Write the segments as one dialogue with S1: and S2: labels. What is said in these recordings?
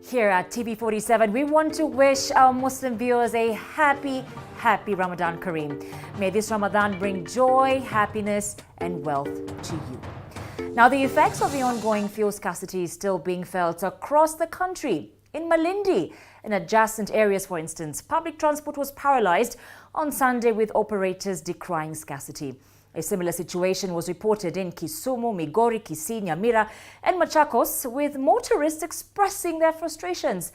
S1: Here at TV47, we want to wish our Muslim viewers a happy Ramadan Kareem. May this Ramadan bring joy, happiness, and wealth to you. Now, the effects of the ongoing fuel scarcity is still being felt across the country. In Malindi, in adjacent areas, for instance, public transport was paralyzed on Sunday with operators decrying scarcity. A similar situation was reported in Kisumu, Migori, Kisii, Nyamira and Machakos, with motorists expressing their frustrations.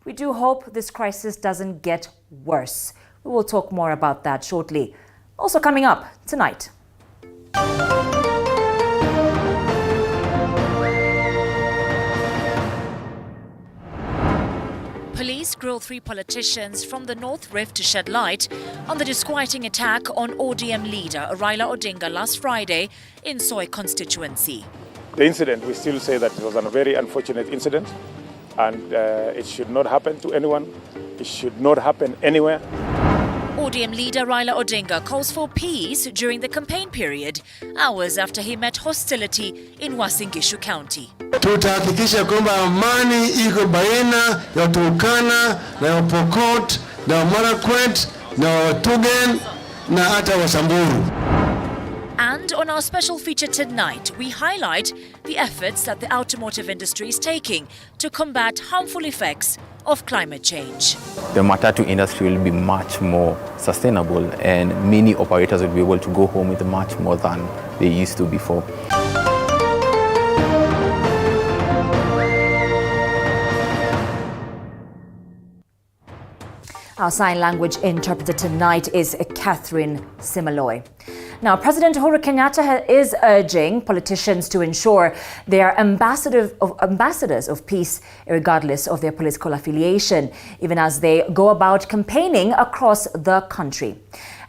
S1: We do hope this crisis doesn't get worse. We will talk more about that shortly. Also coming up tonight. Police grilled 3 politicians from the North Rift to shed light on the disquieting attack on ODM leader Raila Odinga last Friday in Soy constituency.
S2: The incident, we still say that it was a very unfortunate incident, and it should not happen to anyone. It should not happen anywhere.
S1: ODM leader Raila Odinga calls for peace during the campaign period, hours after he met hostility in Uasin Gishu County.
S3: Tutahakikisha kwamba amani iko baina ya Turkana na ya Pokot na Marakwet na Tugen na hata Wasamburu.
S1: And on our special feature tonight, we highlight the efforts that the automotive industry is taking to combat harmful effects of climate change.
S4: The matatu industry will be much more sustainable, and many operators will be able to go home with much more than they used to before.
S1: Our sign language interpreter tonight is Catherine Simaloy. Now, President Uhuru Kenyatta is urging politicians to ensure they are ambassadors of peace, regardless of their political affiliation, even as they go about campaigning across the country.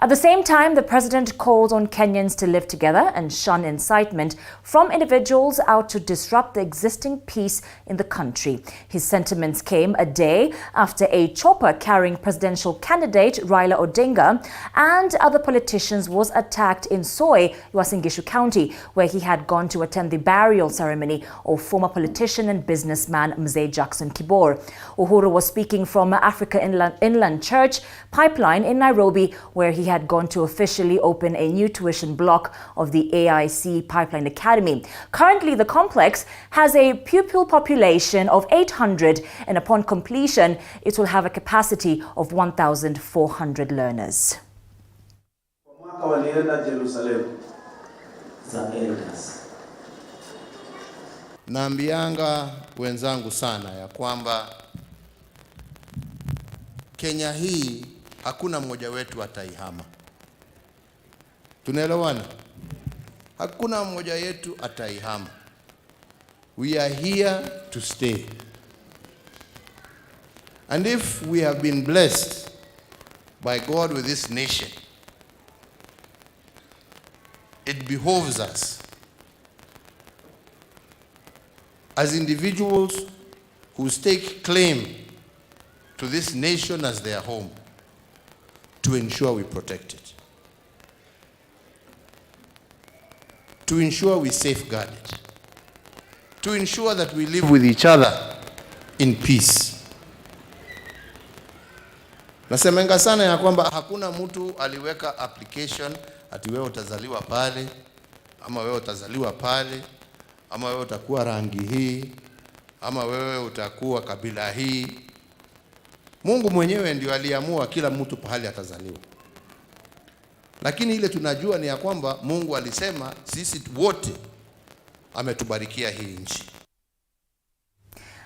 S1: At the same time, the president called on Kenyans to live together and shun incitement from individuals out to disrupt the existing peace in the country. His sentiments came a day after a chopper carrying presidential candidate Raila Odinga and other politicians was attacked in Soy, Uasin Gishu County, where he had gone to attend the burial ceremony of former politician and businessman Mzee Jackson Kibor. Uhuru was speaking from Africa Inland Church Pipeline in Nairobi, where he had gone to officially open a new tuition block of the AIC Pipeline Academy. Currently, the complex has a pupil population of 800, and upon completion, it will have a capacity of 1,400 learners.
S5: Naambianga wenzangu sana ya kwamba Kenya hii hakuna mmoja wetu ataihama. Tunaelewana? Hakuna mmoja yetu ataihama. We are here to stay. And if we have been blessed by God with this nation, it behoves us as individuals who stake claim to this nation as their home to ensure we protect it, to ensure we safeguard it, to ensure that we live with each other in peace. Nasemenga sana ya kwamba hakuna mtu aliweka application ati wewe utazaliwa pale, ama wewe utazaliwa pale, ama wewe utakuwa rangi hii, ama wewe utakuwa kabila hii. Mungu mwenyewe ndio aliamua kila mtu pahali atazaliwa. Lakini ile tunajua ni ya kwamba Mungu alisema sisi wote ametubarikia hii nchi.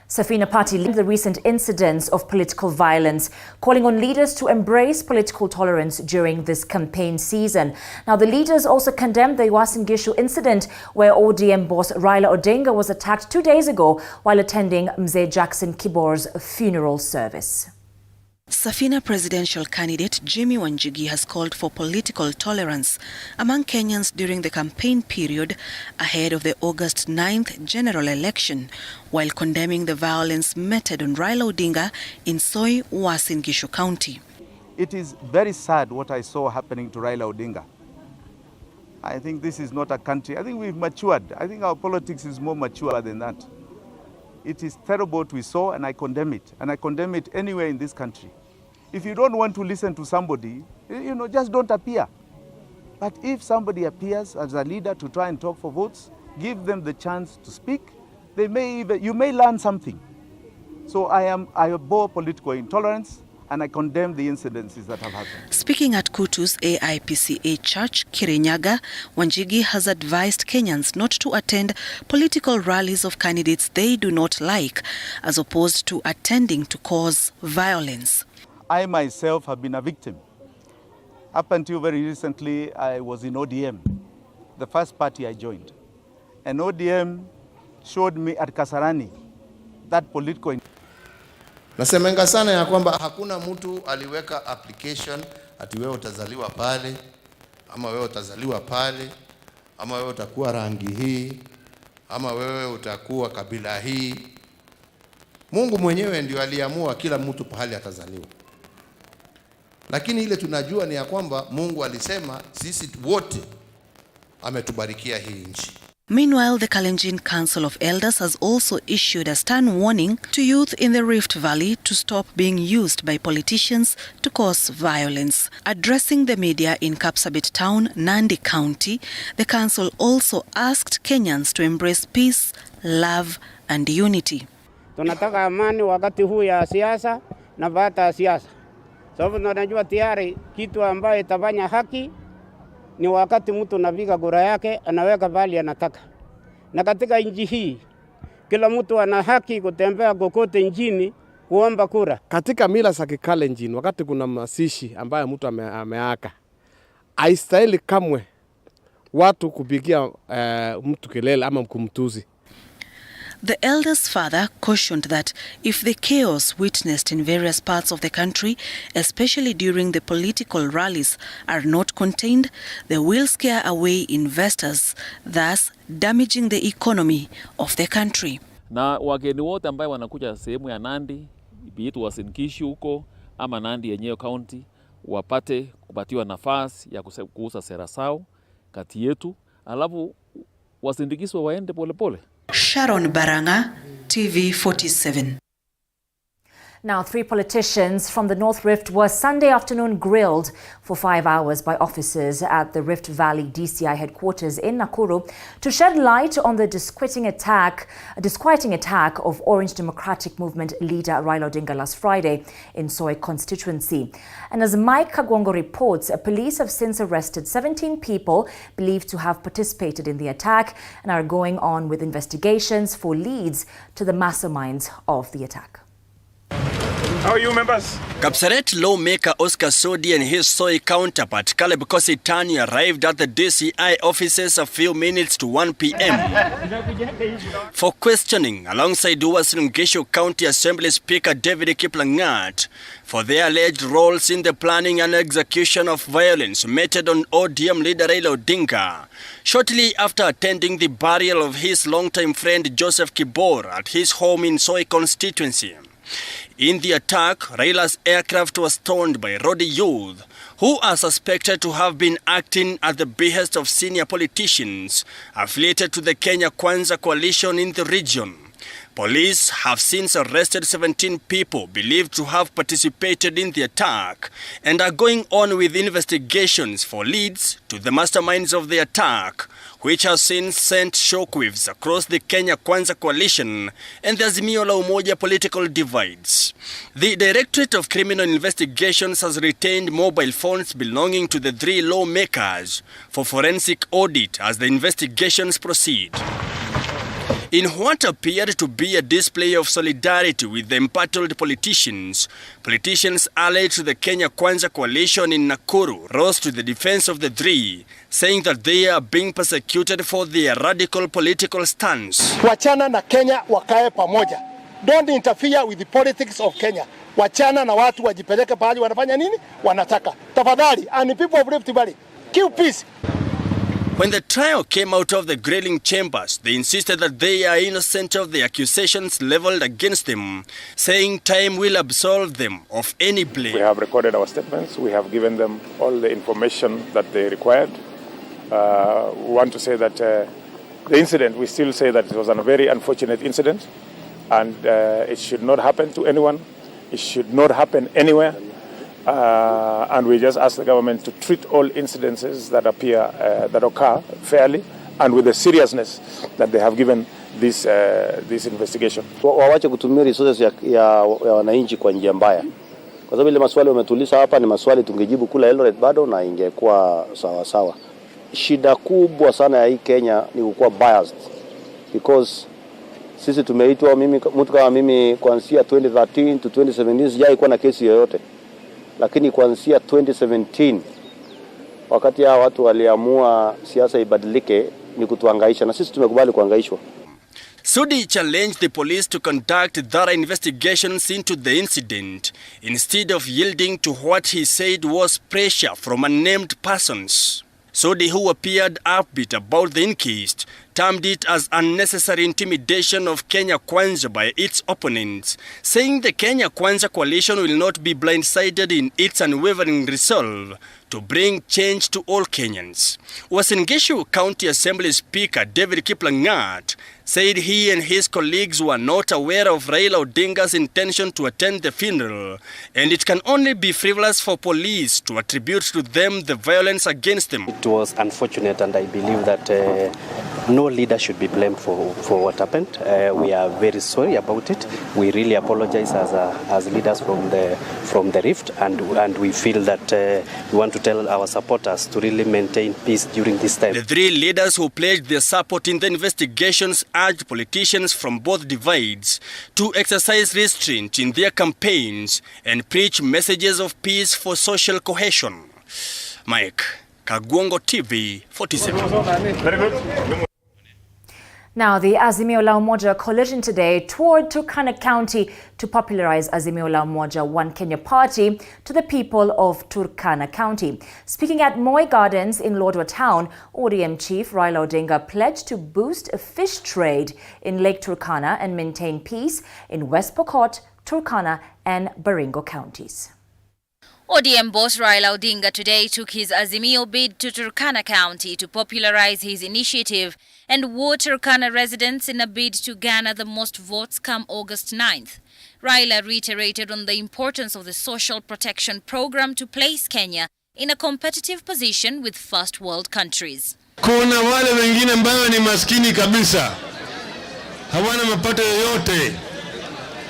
S1: Safina Party linked the recent incidents of political violence, calling on leaders to embrace political tolerance during this campaign season. Now, the leaders also condemned the Uasin Gishu incident where ODM boss Raila Odinga was attacked 2 days ago while attending Mzee Jackson Kibor's funeral service.
S6: Safina presidential candidate Jimmy Wanjigi has called for political tolerance among Kenyans during the campaign period ahead of the August 9th general election, while condemning the violence meted on Raila Odinga in Soy, Uasin Gishu County.
S7: It is very sad what I saw happening to Raila Odinga. I think this is not a country. I think we've matured. I think our politics is more mature than that. It is terrible what we saw, and I condemn it. And I condemn it anywhere in this country. If you don't want to listen to somebody, just don't appear. But if somebody appears as a leader to try and talk for votes, give them the chance to speak. You may learn something. So I abhor political intolerance, and I condemn the incidences that have happened.
S6: Speaking at Kutu's AIPCA Church, Kirinyaga, Wanjigi has advised Kenyans not to attend political rallies of candidates they do not like, as opposed to attending to cause violence.
S7: I myself have been a victim. Up until very recently, I was in ODM, the first party I joined. And ODM showed me at Kasarani that political.
S5: Nasemenga sana ya kwamba hakuna mtu aliweka application ati wewe utazaliwa pale, ama wewe utazaliwa pale, ama wewe utakuwa rangi hii, ama wewe utakuwa kabila hii. Mungu mwenyewe ndio aliamua kila mtu pahali atazaliwa. Lakini ile tunajua ni ya kwamba Mungu alisema sisi wote ametubarikia hii nchi.
S6: Meanwhile, the Kalenjin Council of Elders has also issued a stern warning to youth in the Rift Valley to stop being used by politicians to cause violence. Addressing the media in Kapsabet Town, Nandi County, the council also asked Kenyans to embrace peace, love and unity.
S8: Tunataka amani wakati huu ya siasa na baada ya siasa. Sababu tunajua tayari kitu ambayo itafanya haki ni wakati mtu anapiga kura yake anaweka bali anataka. Na katika nchi hii kila mtu ana haki kutembea kokote nchini kuomba kura.
S9: Katika mila za Kikalenjin wakati kuna masishi ambayo mtu ameaka, haistahili kamwe watu kupigia mtu kelele ama kumtuzi.
S6: The elder's father cautioned that if the chaos witnessed in various parts of the country, especially during the political rallies, are not contained, they will scare away investors, thus damaging the economy of the country.
S10: Na wageni wote ambao wanakuja sehemu ya Nandi, biitu Wasinkishu huko ama Nandi yenyewe county, wapate kupatiwa nafasi ya kuuza sera sao kati yetu, alafu wasindikizwe waende polepole.
S6: Sharon Baranga, TV 47.
S1: Now, 3 politicians from the North Rift were Sunday afternoon grilled for 5 hours by officers at the Rift Valley DCI headquarters in Nakuru to shed light on the disquieting attack of Orange Democratic Movement leader Raila Odinga last Friday in Soy constituency. And as Mike Kagwongo reports, police have since arrested 17 people believed to have participated in the attack and are going on with investigations for leads to the masterminds of the attack.
S2: How are you, members?
S11: Kapsaret lawmaker Oscar Sodi and his Soy counterpart Caleb Kositani arrived at the DCI offices a few minutes to 1 p.m. for questioning alongside Uasin Gishu County Assembly Speaker David Kiplangat for their alleged roles in the planning and execution of violence meted on ODM leader Raila Odinga shortly after attending the burial of his longtime friend Joseph Kibor at his home in Soy constituency. In the attack, Raila's aircraft was stormed by rowdy youth who are suspected to have been acting at the behest of senior politicians affiliated to the Kenya Kwanza coalition in the region. Police have since arrested 17 people believed to have participated in the attack and are going on with investigations for leads to the masterminds of the attack, which has since sent shockwaves across the Kenya Kwanza coalition and the Azimio la Umoja political divides. The Directorate of Criminal Investigations has retained mobile phones belonging to the 3 lawmakers for forensic audit as the investigations proceed. In what appeared to be a display of solidarity with the embattled politicians allied to the Kenya Kwanza coalition in Nakuru rose to the defense of the 3, saying that they are being persecuted for their radical political stance.
S12: Wachana na Kenya wakae pamoja. Don't interfere with the politics of Kenya. Wachana na watu wajipeleke pahali wanafanya nini? Wanataka. Tafadhali, and people of Rift Valley, keep peace.
S11: When the trial came out of the grilling chambers, they insisted that they are innocent of the accusations leveled against them, saying time will absolve them of any blame.
S2: We have recorded our statements. We have given them all the information that they required. We want to say that the incident, we still say that it was a very unfortunate incident, and it should not happen to anyone. It should not happen anywhere. And we just ask the government to treat all incidences that occur fairly and with the seriousness that they have given this investigation.
S13: Wawache kutumia resources ya wananchi kwa njia mbaya. Kwa sababu ile maswali wametuliza hapa ni maswali tungejibu kula Eldoret bado na ingekuwa sawa sawa. Shida kubwa sana ya hii Kenya ni kuwa biased, because sisi tumeitwa, mtu kama mimi kuanzia 2013 to 2017 sijaikuwa na kesi yoyote, lakini kuanzia 2017 wakati hao watu waliamua siasa ibadilike ni kutuhangaisha, na sisi tumekubali kuhangaishwa.
S11: Sudi challenged the police to conduct thorough investigations into the incident instead of yielding to what he said was pressure from unnamed persons. Sudi, who appeared upbeat about the inquest, termed it as unnecessary intimidation of Kenya Kwanza by its opponents, saying the Kenya Kwanza coalition will not be blindsided in its unwavering resolve to bring change to all Kenyans. Uasin Gishu County Assembly Speaker David Kiplangat said he and his colleagues were not aware of Raila Odinga's intention to attend the funeral, and it can only be frivolous for police to attribute to them the violence against them.
S14: It was unfortunate, and I believe that no leader should be blamed for what happened. We are very sorry about it. We really apologize as leaders from the rift, and we feel that we want to tell our supporters to really maintain peace during this time.
S11: The three leaders who pledged their support in the investigations urged politicians from both divides to exercise restraint in their campaigns and preach messages of peace for social cohesion. Mike Kagwongo TV 47.
S1: Now, the Azimio la Umoja coalition today toured Turkana County to popularize Azimio la Umoja One Kenya Party to the people of Turkana County. Speaking at Moi Gardens in Lodwar Town, ODM chief Raila Odinga pledged to boost a fish trade in Lake Turkana and maintain peace in West Pokot, Turkana and Baringo counties.
S15: ODM boss Raila Odinga today took his Azimio bid to Turkana County to popularize his initiative and woo Turkana residents in a bid to garner the most votes come August 9th. Raila reiterated on the importance of the social protection program to place Kenya in a competitive position with first world countries.
S3: Kuna wale wengine ambao ni maskini kabisa, hawana mapato yoyote,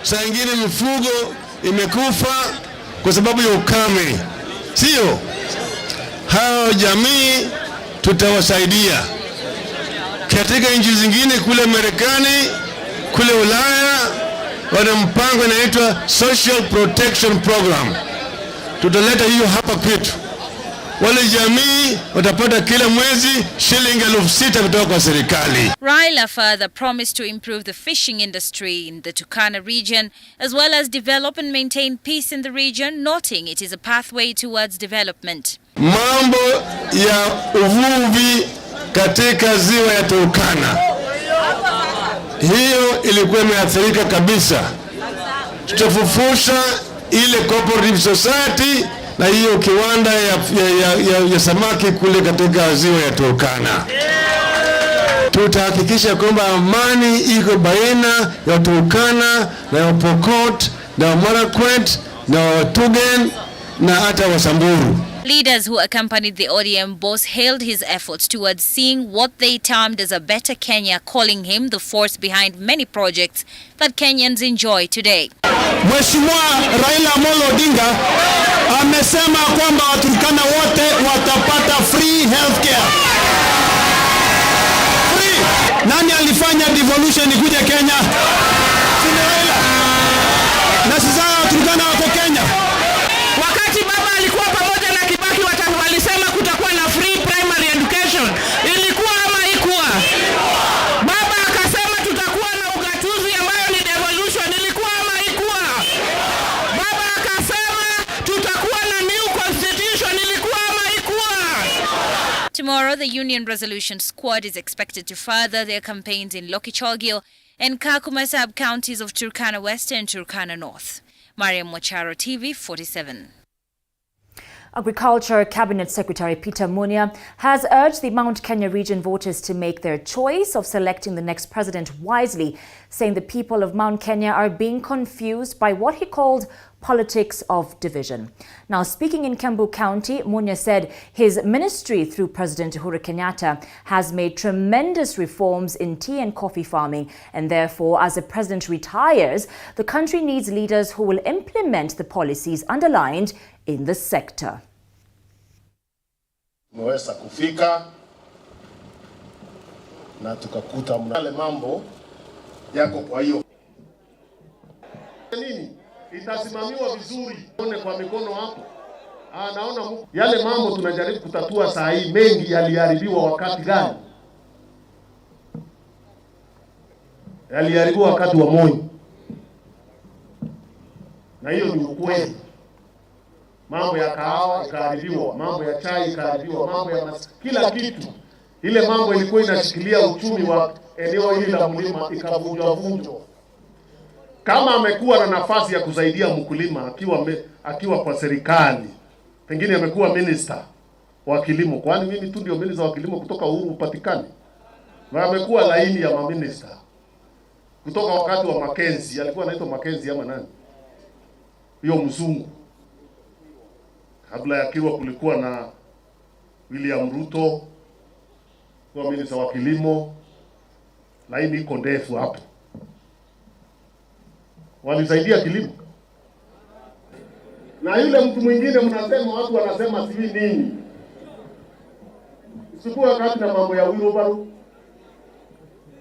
S3: saa ingine mifugo imekufa kwa sababu ya ukame. Sio hao jamii tutawasaidia katika nchi zingine kule Marekani, kule Ulaya, wana mpango inaitwa Social Protection Program. Tutaleta hiyo hapa kwetu. Wale jamii watapata kila mwezi shilingi 6,000 kutoka kwa serikali.
S15: Raila further promised to improve the fishing industry in the Turkana region as well as develop and maintain peace in the region, noting it is a pathway towards development.
S3: Mambo ya uvuvi katika ziwa ya Turkana, hiyo ilikuwa imeathirika kabisa. Tutafufusha ile cooperative society na hiyo kiwanda ya samaki kule katika ziwa ya Turkana. Tutahakikisha kwamba amani iko baina ya Turkana na ya Pokot na Marakwet na Tugen na hata Wasamburu.
S15: Leaders who accompanied the ODM boss hailed his efforts towards seeing what they termed as a better Kenya, calling him the force behind many projects that Kenyans enjoy today.
S16: Mheshimiwa Raila Amolo Odinga amesema kwamba Waturkana wote watapata free healthcare. Free. Nani alifanya devolution ikuje Kenya? Si Raila. Na sasa Waturkana wako Kenya.
S17: Wakati baba alikuwa pamoja na Kibaki walisema kutakuwa na free primary education. Ilikuwa ama haikuwa? Baba akasema tutakuwa na ugatuzi ambayo ni devolution. Ilikuwa ama haikuwa? Baba akasema tutakuwa na new constitution. Ilikuwa ama haikuwa?
S15: Tomorrow, the Union Resolution Squad is expected to further their campaigns in Lokichogio and Kakuma sub-counties of Turkana West and Turkana North. Mariam Wacharo, TV 47.
S1: Agriculture Cabinet Secretary Peter Munya has urged the Mount Kenya region voters to make their choice of selecting the next president wisely, saying the people of Mount Kenya are being confused by what he called politics of division. Now, speaking in Kiambu County, Munya said his ministry through President Uhuru Kenyatta has made tremendous reforms in tea and coffee farming, and therefore, as the president retires, the country needs leaders who will implement the policies underlined in the sector.
S18: Tumeweza kufika na tukakuta yale mambo yako, kwa hiyo nini itasimamiwa vizuri, one kwa mikono hapo. Naona yale mambo tunajaribu kutatua saa hii, mengi yaliharibiwa wakati gani? Yaliharibiwa wakati wa Moi, na hiyo ni ukweli. Mambo ya kahawa ikaharibiwa, mambo ya chai ikaharibiwa, mambo ya kila kitu. Ile mambo ilikuwa inashikilia uchumi wa eneo hili la mlima ikavunjwa. Kama amekuwa na nafasi ya kusaidia mkulima akiwa kwa serikali, pengine amekuwa minister wa kilimo, kwani mimi tu ndio minister wa kilimo kutoka Uhuru upatikani? Na amekuwa laini ya maminister kutoka wakati wa Mackenzie, alikuwa anaitwa Mackenzie ama nani? Hiyo mzungu. Kabla yakiwa kulikuwa na William Ruto kwa minister wa kilimo, laini iko ndefu hapo. Walisaidia kilimo. Na yule mtu mwingine mnasema, watu wanasema sijui nini, sikuwa wakati na mambo ya Wirubaru,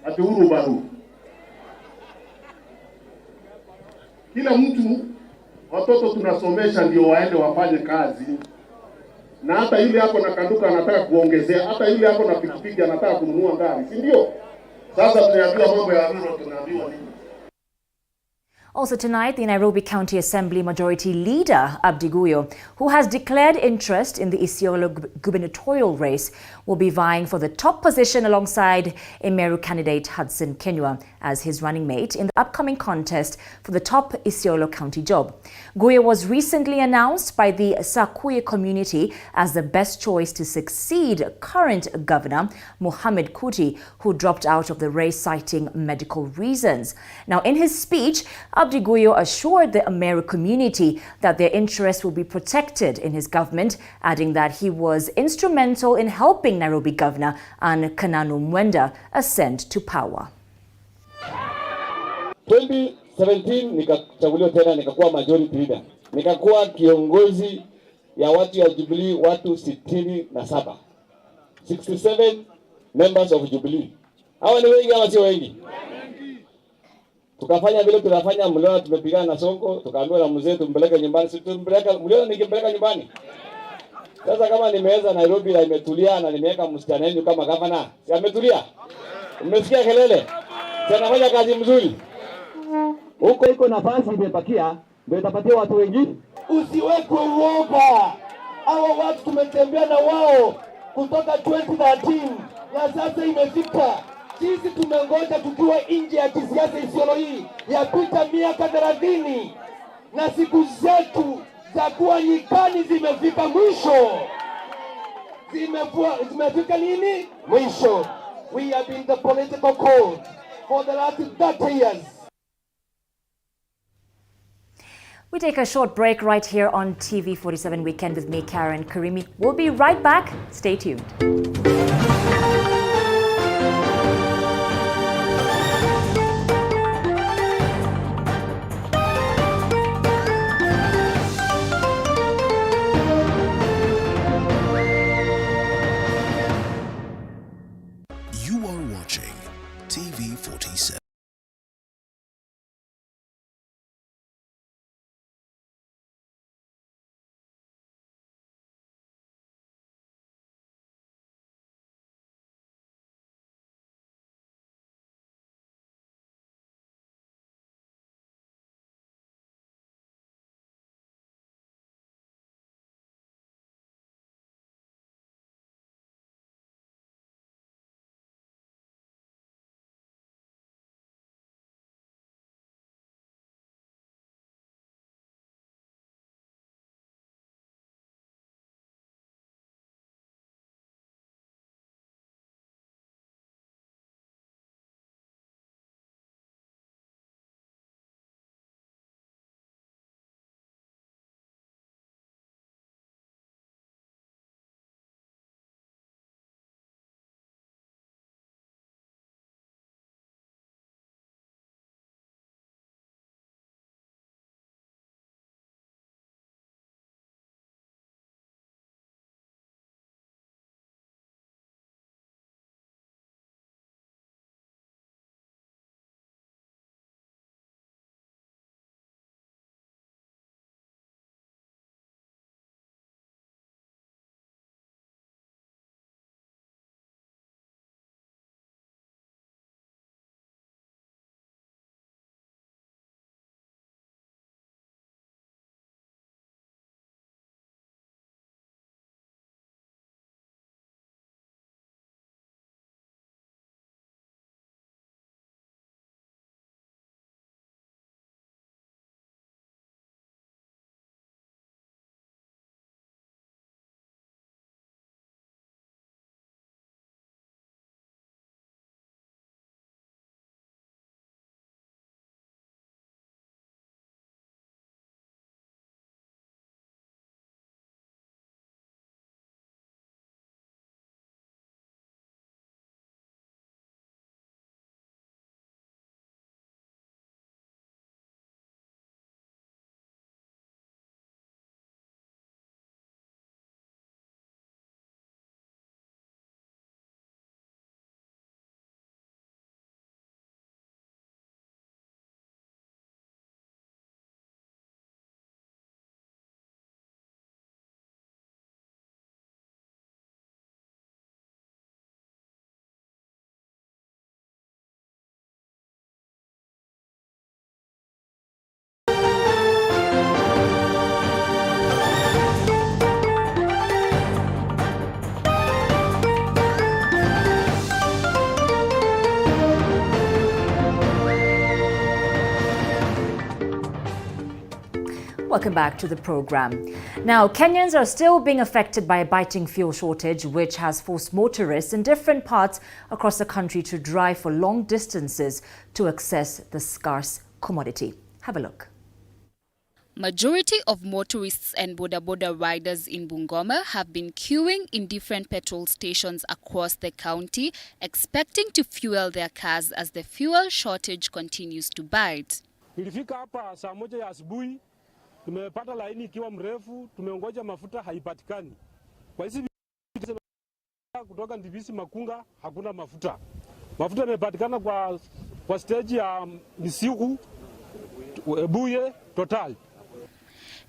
S18: ati Urubaru. Kila mtu, watoto tunasomesha ndio waende wafanye kazi, na hata yule hapo na kanduka anataka kuongezea, hata yule hapo na pikipiki anataka kununua gari, si ndio? Sasa tunaambiwa mambo ya Ruto, tunaambiwa nini?
S1: Also tonight, the Nairobi County Assembly Majority Leader, Abdi Guyo, who has declared interest in the Isiolo gubernatorial race, will be vying for the top position alongside Emeru candidate Hudson Kenywa as his running mate in the upcoming contest for the top Isiolo County job. Guyo was recently announced by the Sakuye community as the best choice to succeed current Governor Mohamed Kuti, who dropped out of the race citing medical reasons. Now, in his speech, Abdi Guyo assured the Emeru community that their interests will be protected in his government, adding that he was instrumental in helping Nairobi Governor Anne Kananu Mwenda ascend to power.
S19: 2017 nikachaguliwa tena, nikakuwa majority leader, nikakuwa kiongozi ya watu ya Jubilee, watu 67, 67 members of Jubilee. Hawa ni wengi ama sio wengi? Tukafanya vile tunafanya. Mleo tumepigana na Sonko, tukaambiwa na mzee tumpeleke nyumbani. Si tumpeleka mleo, nikimpeleka nyumbani. Sasa kama nimeweza Nairobi na imetulia na nimeweka msichana wenu kama gavana, si ametulia? Umesikia kelele? Si anafanya kazi mzuri? Huko iko nafasi imebakia, ndio itapatia watu wengine.
S12: Usiwekwe uoga. Hao watu tumetembea na wao kutoka 2013 na sasa imefika. Sisi tumengoja tukiwa nje ya kisiasa Isiolo hii yapita miaka 30, na siku zetu za kuwa nyikani zimefika mwisho. Zimefika nini? Mwisho. We have been the political court for the last 30 years.
S1: We take a short break right here on TV47 Weekend with me, Karen Karimi. We'll be right back. Stay tuned.
S20: You are watching TV47.
S1: Welcome back to the program. Now, Kenyans are still being affected by a biting fuel shortage, which has forced motorists in different parts across the country to drive for long distances to access the scarce commodity. Have a look.
S21: Majority of motorists and boda riders in Bungoma have been queuing in different petrol stations across the county, expecting to fuel their cars as the fuel shortage continues to bite.
S22: Nilifika hapa saa 1 ya asubuhi, tumepata laini ikiwa mrefu, tumeongoja mafuta haipatikani. Kwa hizi kutoka Ndibisi Makunga hakuna mafuta. Mafuta yamepatikana kwa stage ya Misiku, Buye, Total.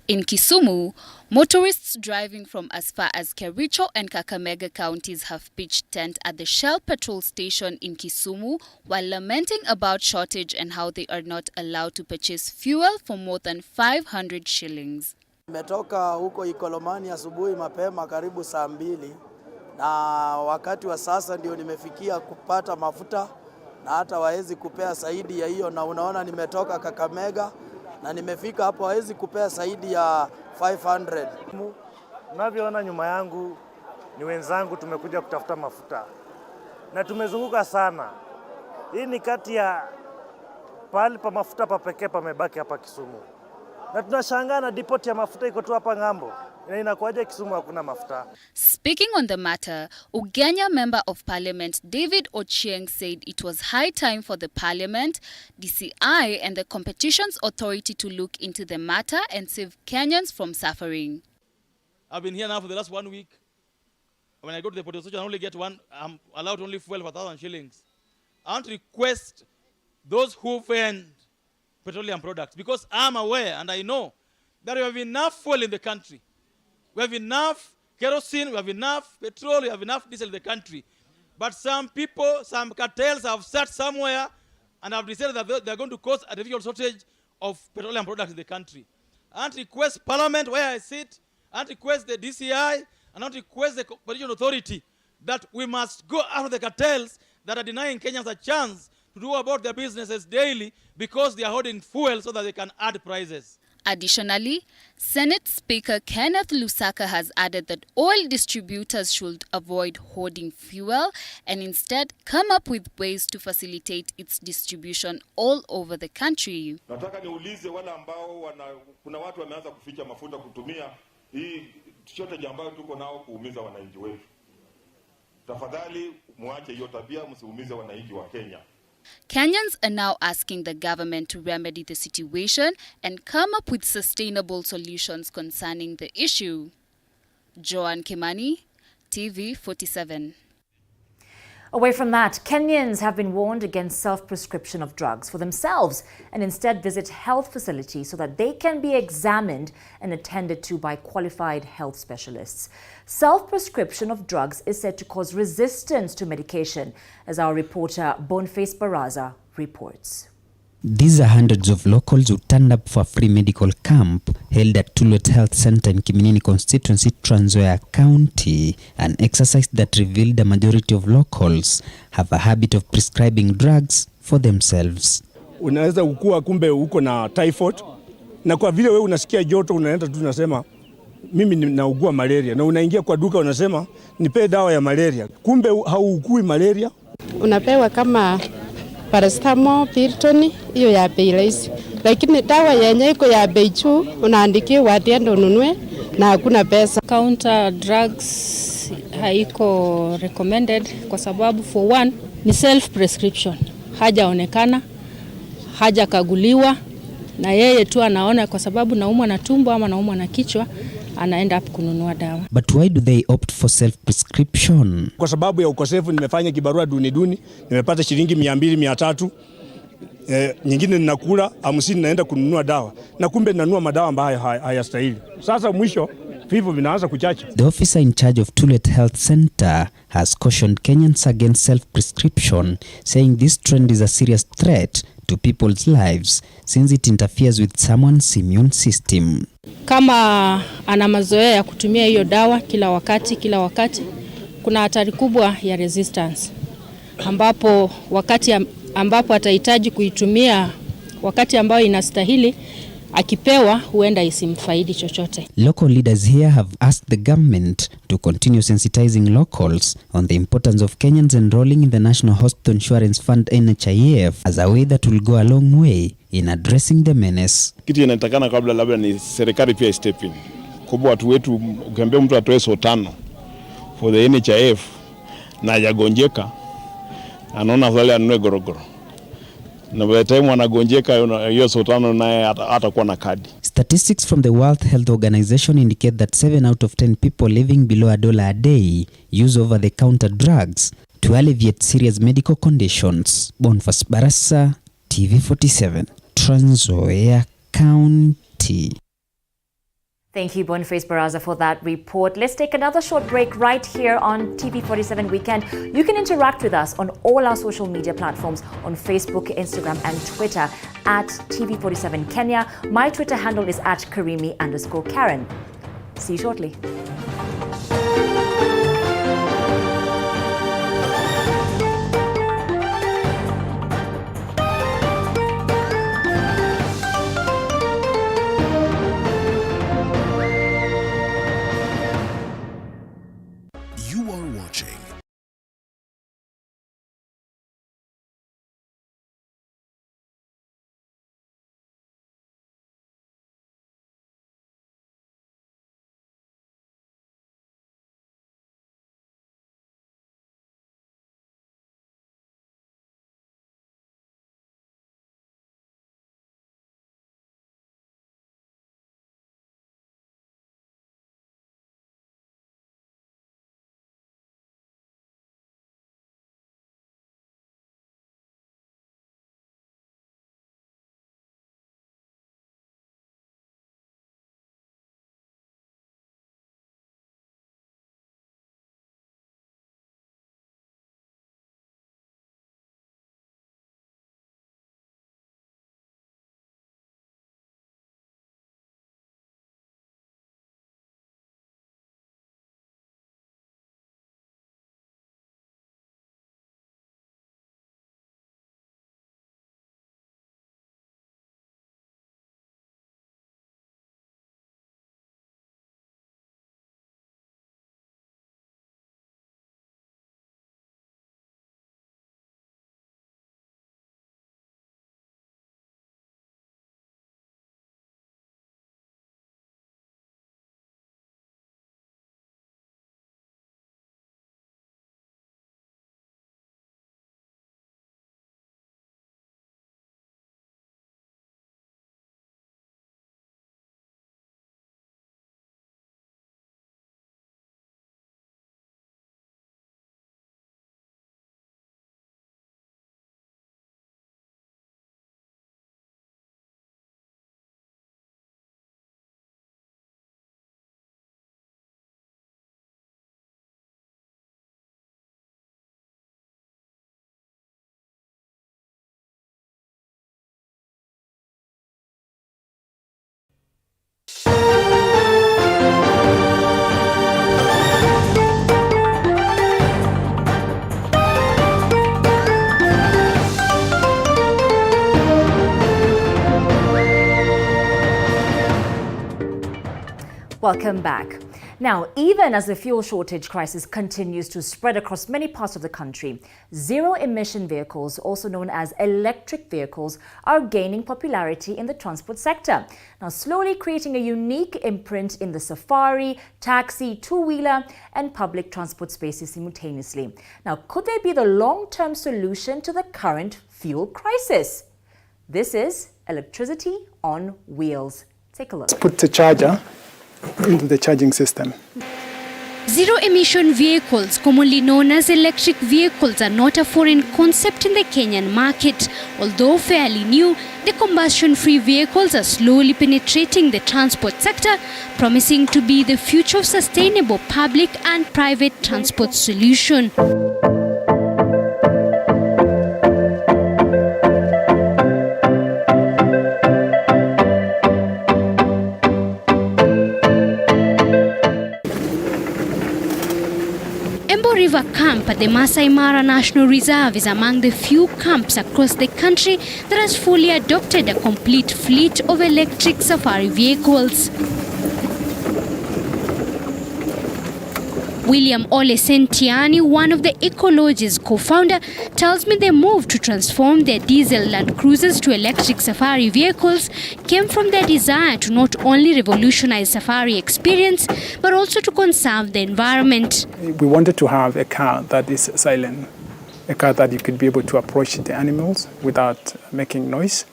S21: In Kisumu, motorists driving from as far as Kericho and Kakamega counties have pitched tent at the Shell petrol station in Kisumu while lamenting about shortage and how they are not allowed to purchase fuel for more than 500 shillings.
S23: Nimetoka huko Ikolomani asubuhi mapema karibu saa 2 na wakati wa sasa ndio nimefikia kupata mafuta na hata waezi kupea zaidi ya hiyo, na unaona nimetoka Kakamega na nimefika hapo hawezi kupea zaidi ya 500.
S24: Unavyoona nyuma yangu ni wenzangu, tumekuja kutafuta mafuta na tumezunguka sana. Hii ni kati ya pahali pa mafuta pa pekee pamebaki hapa Kisumu, na tunashangaa na depot ya mafuta iko tu hapa ngambo. Inakuwaje Kisumu hakuna mafuta?
S21: Speaking on the matter, Ugenya Member of Parliament David Ochieng said it was high time for the Parliament, DCI and the Competitions Authority to look into the matter and save Kenyans from suffering.
S25: I've been here now for the last 1 week. When I go to the petrol station, I only get I'm allowed only fuel for 1,000 shillings. I want to request those who vend petroleum products, because I'm aware and I know that we have enough fuel in the country. We have enough kerosene, we have enough petrol, we have enough diesel in the country. But some people, some cartels have sat somewhere and have decided that they're going to cause a difficult shortage of petroleum products in the country. I want to request Parliament, where I sit, I want to request the DCI, and I want to request the Competition Authority that we must go after the cartels that are denying Kenyans a chance to do about their businesses daily because they are hoarding fuel so that they can add prices.
S21: Additionally, Senate Speaker Kenneth Lusaka has added that oil distributors should avoid hoarding fuel and instead come up with ways to facilitate its distribution all over the country.
S26: Nataka niulize wale ambao kuna watu wameanza kuficha mafuta kutumia hii shortage ambayo tuko nao kuumiza wananchi wetu. Tafadhali muache hiyo tabia, msiumize wananchi wa Kenya.
S21: Kenyans are now asking the government to remedy the situation and come up with sustainable solutions concerning the issue. Joan Kimani, TV 47.
S1: Away from that, Kenyans have been warned against self-prescription of drugs for themselves and instead visit health facilities so that they can be examined and attended to by qualified health specialists. Self-prescription of drugs is said to cause resistance to medication, as our reporter Boniface Baraza reports.
S27: These are hundreds of locals who turned up for a free medical camp held at Tulwet Health Center in Kiminini constituency, Trans Nzoia County, an exercise that revealed the majority of locals have a habit of prescribing drugs for themselves.
S22: Unaweza ukua kumbe uko na typhoid, na kwa vile wewe unasikia joto unaenda tu unasema mimi naugua malaria, na unaingia kwa duka unasema nipe dawa ya malaria, kumbe hauugui malaria.
S28: Unapewa kama paracetamol, Piriton, hiyo ya bei rahisi. Lakini dawa yenye iko ya bei juu unaandikiwa atiende ununue na hakuna pesa.
S29: Counter drugs haiko recommended kwa sababu for one ni self prescription. Hajaonekana, hajakaguliwa na yeye tu anaona kwa sababu naumwa na tumbo ama naumwa na kichwa anaenda kununua dawa.
S27: But why do they opt for self-prescription?
S22: Kwa sababu ya ukosefu nimefanya kibarua duni, nimepata shilingi 200-300, nyingine ninakula 50 naenda kununua dawa. Na kumbe ninanunua madawa ambayo hayastahili. Sasa mwisho vifo vinaanza kuchacha.
S27: The officer in charge of Tulwet Health Center has cautioned Kenyans against self-prescription, saying this trend is a serious threat to people's lives since it interferes with someone's immune system.
S29: Kama ana mazoea ya kutumia hiyo dawa kila wakati, kuna hatari kubwa ya resistance, ambapo atahitaji kuitumia wakati ambao inastahili, akipewa huenda isimfaidi chochote.
S27: Local leaders here have asked the government to continue sensitizing locals on the importance of Kenyans enrolling in the National Hospital Insurance Fund NHIF as a way that will go a long way in addressing the menace.
S16: Kitu inatakana kabla labda ni serikali pia step in. Kubwa watu wetu, ukiambia mtu atoe so 5 for the NHIF na yagonjeka, anaona vile anunue gorogoro. Na by the time wanagonjeka hiyo so 5 naye atakuwa na kadi.
S27: Statistics from the World Health Organization indicate that 7 out of 10 people living below $1 a day use over-the-counter drugs to alleviate serious medical conditions. Boniface Barasa, TV47, Trans Nzoia County.
S1: Thank you, Boniface Baraza, for that report. Let's take another short break right here on TV47 Weekend. You can interact with us on all our social media platforms on Facebook, Instagram, and Twitter at TV47 Kenya. My Twitter handle is at Karimi_Karen. See you shortly. Welcome back. Now, even as the fuel shortage crisis continues to spread across many parts of the country, zero-emission vehicles, also known as electric vehicles, are gaining popularity in the transport sector. Now, slowly creating a unique imprint in the safari, taxi, two-wheeler, and public transport spaces simultaneously. Now, could they be the long-term solution to the current fuel crisis? This is electricity on wheels. Take a look.
S2: Let's put the charger into the charging system.
S4: Zero-emission vehicles, commonly known as electric vehicles, are not a foreign concept in the Kenyan market. Although fairly new, the combustion-free vehicles are slowly penetrating the transport sector, promising to be the future of sustainable public and private transport solution. River camp at the Masai Mara National Reserve is among the few camps across the country that has fully adopted a complete fleet of electric safari vehicles. William Ole Sentiani, one of the Ecologist's co-founder, tells me the move to transform their diesel Land Cruisers to electric safari vehicles came from their desire to not only revolutionize safari experience, but also to conserve the environment.
S2: We wanted to have a car that is silent, a car that you could be able to approach the animals without making noise.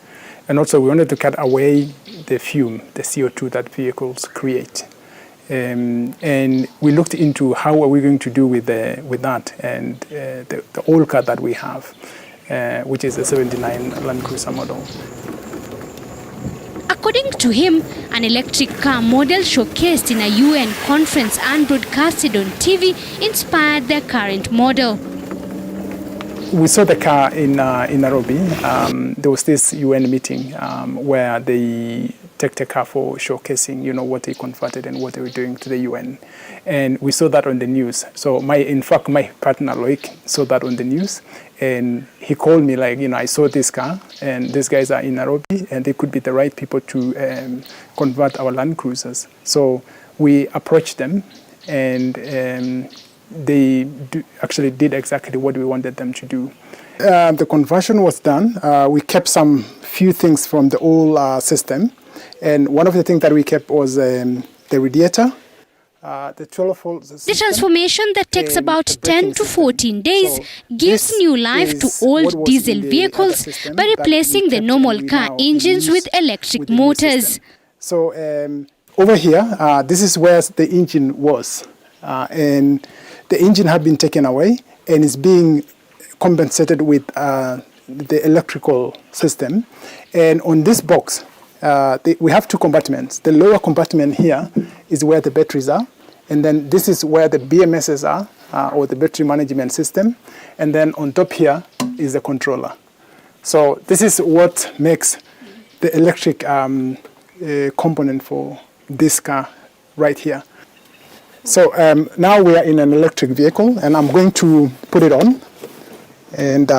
S2: And also we wanted to cut away the fume, the CO2 that vehicles create. And we looked into how are we going to do with that, and the old car that we have, which is a 79 Land Cruiser model.
S4: According to him, an electric car model showcased in a UN conference and broadcasted on TV inspired their current model.
S2: We saw the car in Nairobi. There was this UN meeting where they took the car for showcasing, what they converted and what they were doing to the UN. And we saw that on the news. So in fact, my partner, Loic, saw that on the news. And he called me I saw this car and these guys are in Nairobi and they could be the right people to convert our Land Cruisers. So we approached them and they actually did exactly what we wanted them to do. The conversion was done. We kept some few things from the old system. And one of the things that we kept was the radiator, the 12-volt system.
S4: The transformation that takes about 10 to 14 days gives new life to old diesel vehicles by replacing the normal car engines with electric motors.
S2: So over here, this is where the engine was. And the engine had been taken away and is being compensated with the electrical system. And on this box, we have two compartments. The lower compartment here is where the batteries are, and then this is where the BMSs are, or the battery management system, and then on top here is the controller. So this is what makes the electric component for this car right here. So now we are in an electric vehicle, and I'm going to put it on, and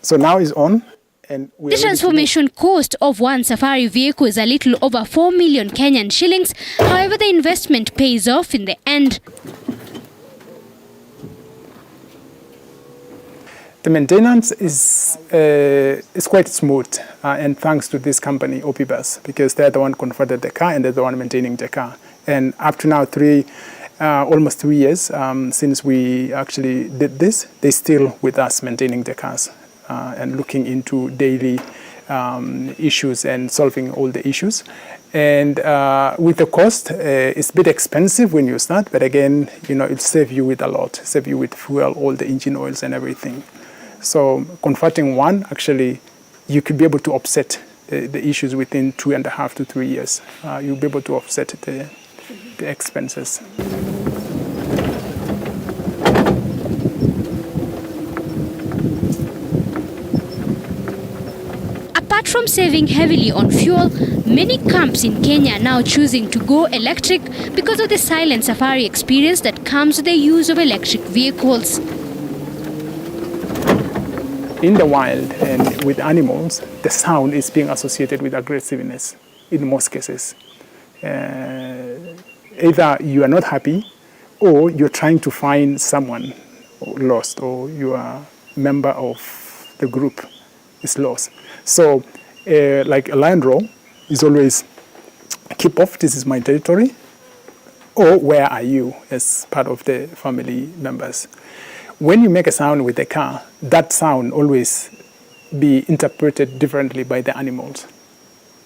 S2: so now it's on. And
S4: the transformation cost of one safari vehicle is a little over 4 million Kenyan shillings. However, the investment pays off in the end.
S2: The maintenance is quite smooth, and thanks to this company, OPBus, because they're the one converted the car and they're the one maintaining the car. And up to now, almost 3 years since we actually did this, they're still with us maintaining the cars. And looking into daily issues and solving all the issues. And with the cost, it's a bit expensive when you start, but again, it'll save you with a lot, save you with fuel, all the engine oils and everything. So converting one, actually, you could be able to offset the issues within 2.5 to 3 years. You'll be able to offset the expenses.
S4: Apart from saving heavily on fuel, many camps in Kenya are now choosing to go electric because of the silent safari experience that comes with the use of electric vehicles.
S2: In the wild and with animals, the sound is being associated with aggressiveness in most cases. Either you are not happy or you're trying to find someone lost, or you are a member of the group is lost. So like a lion roar is always keep off, this is my territory, or where are you, as part of the family members. When you make a sound with the car, that sound always be interpreted differently by the animals.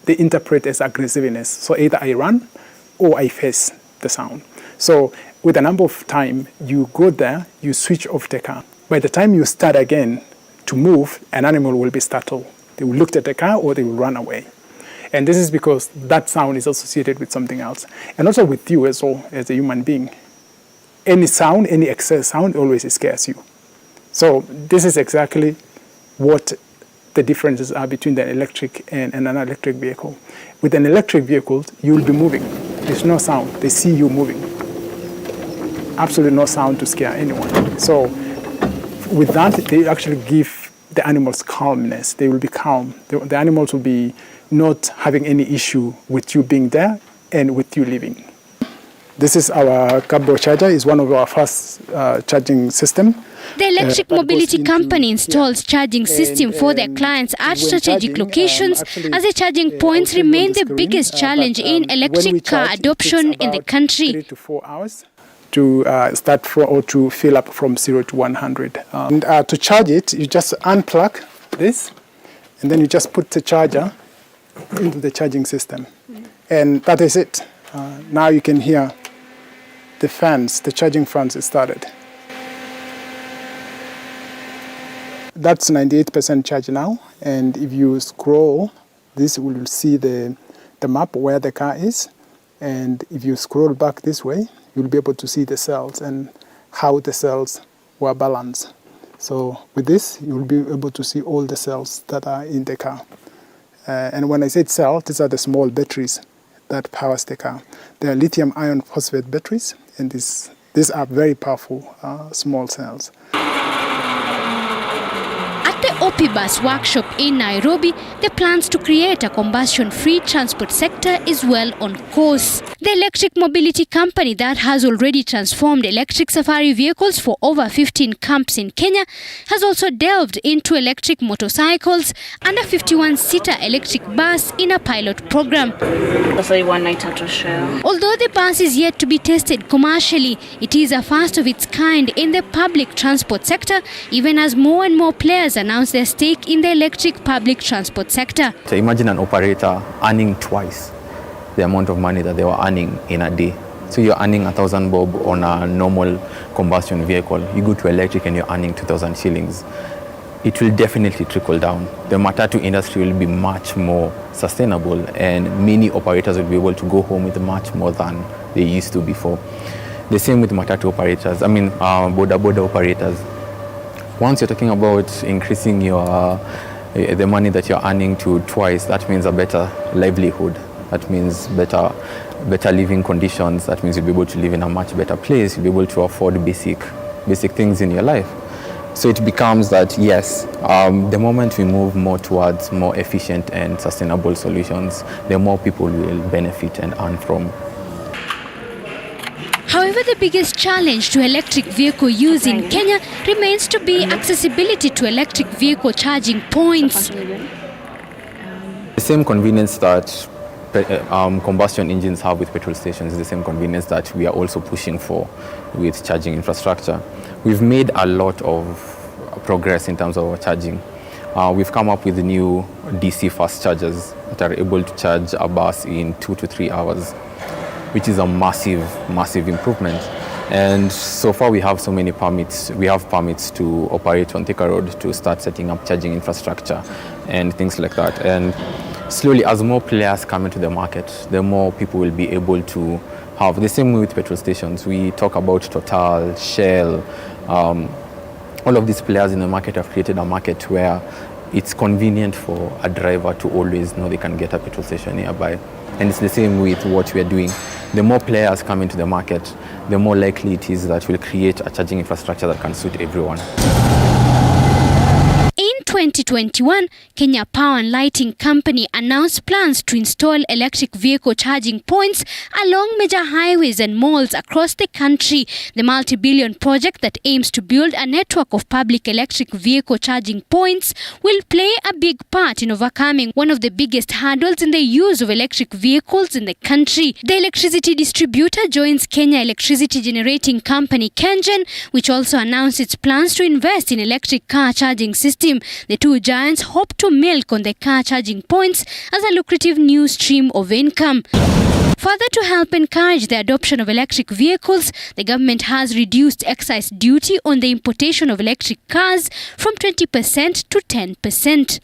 S2: They interpret as aggressiveness. So either I run or I face the sound. So with a number of time, you go there, you switch off the car. By the time you start again to move, an animal will be startled. They will look at the car or they will run away. And this is because that sound is associated with something else. And also with you as well, as a human being. Any sound, any excess sound always scares you. So this is exactly what the differences are between the electric and an electric vehicle. With an electric vehicle, you will be moving. There's no sound. They see you moving. absolutely no sound to scare anyone. So with that, they actually give the animals calmness. They will be calm. The animals will be not having any issue with you being there and with you leaving. This is our cardboard charger. It's one of our fast charging system.
S4: The electric mobility company installs charging system for their clients at strategic locations as the charging points remain the biggest challenge in electric car adoption in the country.
S2: 3 to 4 hours to start or to fill up from 0 to 100. And to charge it, you just unplug this, and then you just put the charger into the charging system. And that is it. Now you can hear the fans, the charging fans started. That's 98% charge now, and if you scroll, this will see the map where the car is, and if you scroll back this way, you'll be able to see the cells and how the cells were balanced. So with this, you'll be able to see all the cells that are in the car. And when I said cell, these are the small batteries that powers the car. They are lithium iron phosphate batteries, and these are very powerful small cells.
S4: At the OPBus workshop in Nairobi, the plans to create a combustion-free transport sector is well on course. The electric mobility company that has already transformed electric safari vehicles for over 15 camps in Kenya has also delved into electric motorcycles and a 51-seater electric bus in a pilot program. Although the bus is yet to be tested commercially, it is a first of its kind in the public transport sector, even as more and more players announce their stake in the electric public transport sector.
S5: So imagine an operator earning twice the amount of money that they were earning in a day. So you're earning 1,000 bob on a normal combustion vehicle. You go to electric and you're earning 2,000 shillings. It will definitely trickle down. The matatu industry will be much more sustainable, and many operators will be able to go home with much more than they used to before. The same with matatu operators, boda operators. Once you're talking about increasing the money that you're earning to twice, that means a better livelihood. That means better living conditions. That means you'll be able to live in a much better place. You'll be able to afford basic things in your life. So it becomes that, yes, the moment we move more towards more efficient and sustainable solutions, the more people will benefit and earn from.
S4: However, the biggest challenge to electric vehicle use in Kenya remains to be accessibility to electric vehicle charging points.
S5: The same convenience that combustion engines have with petrol stations is the same convenience that we are also pushing for with charging infrastructure. We've made a lot of progress in terms of our charging. We've come up with the new DC fast chargers that are able to charge a bus in 2 to 3 hours, which is a massive improvement. And so far we have so many permits. We have permits to operate on Thika Road, to start setting up charging infrastructure and things like that. And slowly, as more players come into the market, the more people will be able to have the same way with petrol stations. We talk about Total, Shell, all of these players in the market have created a market where it's convenient for a driver to always know they can get a petrol station nearby. And it's the same with what we are doing. The more players come into the market, the more likely it is that we'll create a charging infrastructure that can suit everyone.
S4: In 2021, Kenya Power and Lighting Company announced plans to install electric vehicle charging points along major highways and malls across the country. The multi-billion project that aims to build a network of public electric vehicle charging points will play a big part in overcoming one of the biggest hurdles in the use of electric vehicles in the country. The electricity distributor joins Kenya Electricity Generating Company, KenGen, which also announced its plans to invest in electric car charging system. The two giants hope to milk on the car charging points as a lucrative new stream of income. Further, to help encourage the adoption of electric vehicles, the government has reduced excise duty on the importation of electric cars from 20% to 10%.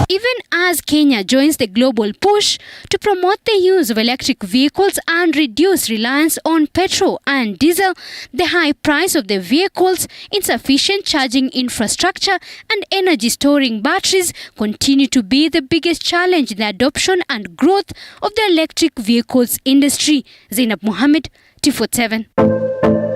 S4: Even as Kenya joins the global push to promote the use of electric vehicles and reduce reliance on petrol and diesel, the high price of the vehicles, insufficient charging infrastructure, and energy storing batteries continue to be the biggest challenge in the adoption and growth of the electric vehicles industry. Zainab Mohammed, T47.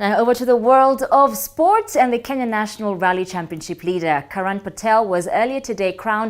S1: Now over to the world of sport, and the Kenya National Rally Championship leader Karan Patel was earlier today crowned